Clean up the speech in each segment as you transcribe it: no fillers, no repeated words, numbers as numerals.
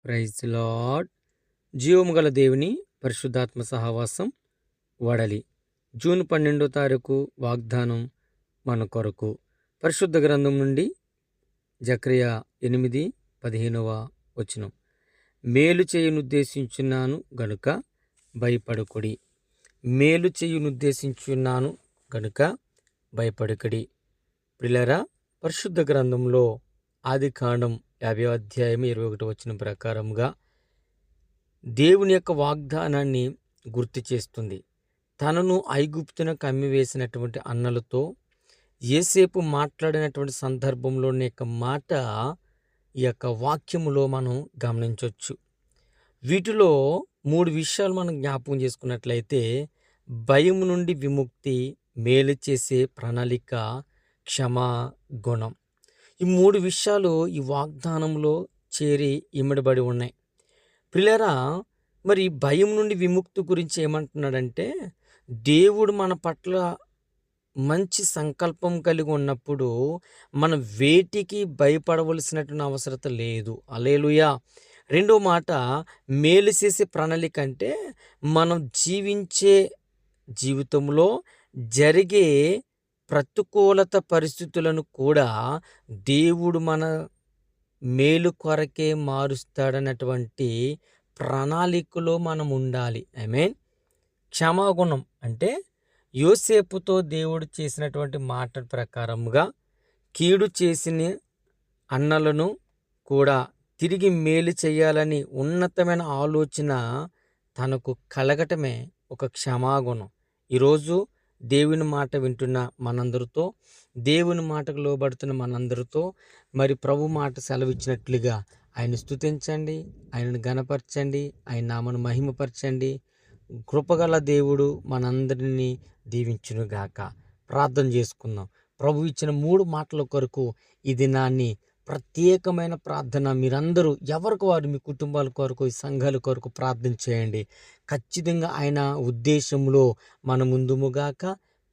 Praise lord. జీవము గల దేవుని పరిశుద్ధాత్మ సహవాసం వడలి జూన్ 12వ తారీఖు వాగ్దానం మన కొరకు పరిశుద్ధ గ్రంథం నుండి జకర్యా 8:15 వచనం. మేలు చేయునుద్దేశించున్నాను గనుక భయపడుకుడి. మేలు చేయునుద్దేశించున్నాను గనుక భయపడుకుడి. ప్రియులారా, పరిశుద్ధ గ్రంథంలో ఆదికాండం 50వ అధ్యాయం 21వ వచనం ప్రకారముగా దేవుని యొక్క వాగ్దానాన్ని గుర్తు చేస్తుంది. తనను ఐగుప్తునకు అమ్మివేసినటువంటి అన్నలతో యోసేపు మాట్లాడినటువంటి సందర్భంలోని యొక్క మాట ఈ యొక్క వాక్యములో మనం గమనించవచ్చు. వీటిలో 3 విషయాలు మనం జ్ఞాపకం చేసుకున్నట్లయితే భయం నుండి విముక్తి, మేలు చేసే ప్రణాళిక, క్షమా గుణం. ఈ 3 విషయాలు ఈ వాగ్దానంలో చేరి ఇమిడబడి ఉన్నాయి. ప్రియులారా, మరి భయం నుండి విముక్తి గురించి ఏమంటున్నాడంటే, దేవుడు మన పట్ల మంచి సంకల్పం కలిగి ఉన్నప్పుడు మనం వేటికి భయపడవలసినటువంటి అవసరం లేదు. హల్లెలూయా. రెండో మాట, మేలు చేసే ప్రణాళిక అంటే మనం జీవించే జీవితంలో జరిగే ప్రతికూలత పరిస్థితులను కూడా దేవుడు మన మేలు కొరకే మారుస్తాడన్నటువంటి ప్రణాళికలో మనం ఉండాలి. ఆమేన్. క్షమాగుణం అంటే యోసేపుతో దేవుడు చేసినటువంటి మాట ప్రకారముగా కీడు చేసిన అన్నలను కూడా తిరిగి మేలు చేయాలని ఉన్నతమైన ఆలోచన తనకు కలగటమే ఒక క్షమాగుణం. ఈరోజు దేవుని మాట వింటున్న మనందరితో, దేవుని మాటకు లోబడుతున్న మనందరితో మరి ప్రభు మాట సెలవిచ్చినట్లుగా ఆయన స్తుతించండి, ఆయనను ఘనపరచండి, ఆయన నామను మహిమపరచండి. కృపగల దేవుడు మనందరినీ దీవించునుగాక. ప్రార్థన చేసుకుందాం. ప్రభు ఇచ్చిన 3 మాటల కొరకు ఈ దినాన్ని ప్రత్యేకమైన ప్రార్థన మీరందరూ ఎవరికి వారు మీ కుటుంబాల కొరకు, ఈ సంఘాల కొరకు ప్రార్థన చేయండి. ఖచ్చితంగా ఆయన ఉద్దేశంలో మన ముందుముగాక.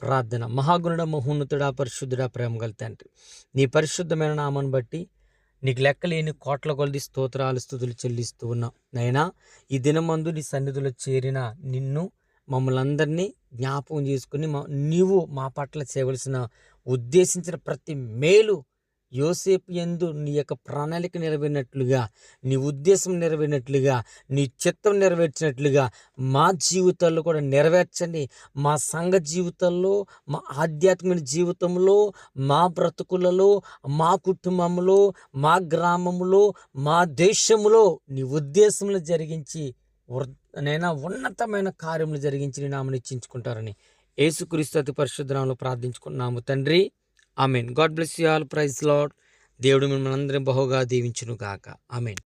ప్రార్థన. మహాగుణుడ, మహోన్నతుడా, పరిశుద్ధుడా, ప్రేమగల తండ్రి, నీ పరిశుద్ధమైన నామాన్ని బట్టి నీకు లెక్కలేని కోట్ల కొలది స్తోత్రాలు స్తుతులు చెల్లిస్తూ ఉన్నాం. నైనా ఈ దినమందు నీ సన్నిధిలో చేరిన నిన్ను మమ్మల్ని అందరినీ జ్ఞాపకం చేసుకుని నీవు మా పట్ల చేయవలసిన ఉద్దేశించిన ప్రతి మేలు యోసేపు యందు నీ యొక్క ప్రణాళిక నెరవేరినట్లుగా, నీ ఉద్దేశం నెరవేరినట్లుగా, నీ చిత్తం నెరవేర్చినట్లుగా మా జీవితాల్లో కూడా నెరవేర్చండి. మా సంఘ జీవితాల్లో, మా ఆధ్యాత్మిక జీవితంలో, మా బ్రతుకులలో, మా కుటుంబంలో, మా గ్రామంలో, మా దేశంలో నీ ఉద్దేశంలో జరిగించి నైనా ఉన్నతమైన కార్యములు జరిగించి నీ నామమును హెచ్చించుకుంటారని యేసుక్రీస్తు అతి పరిశుద్ధ నామములో ప్రార్థించుకున్నాము తండ్రి. Amen. God bless you all. Praise lord. దేవుడు మిమ్మల్ని అందరినీ బహుగా దీవించును గాక. ఆమెన్.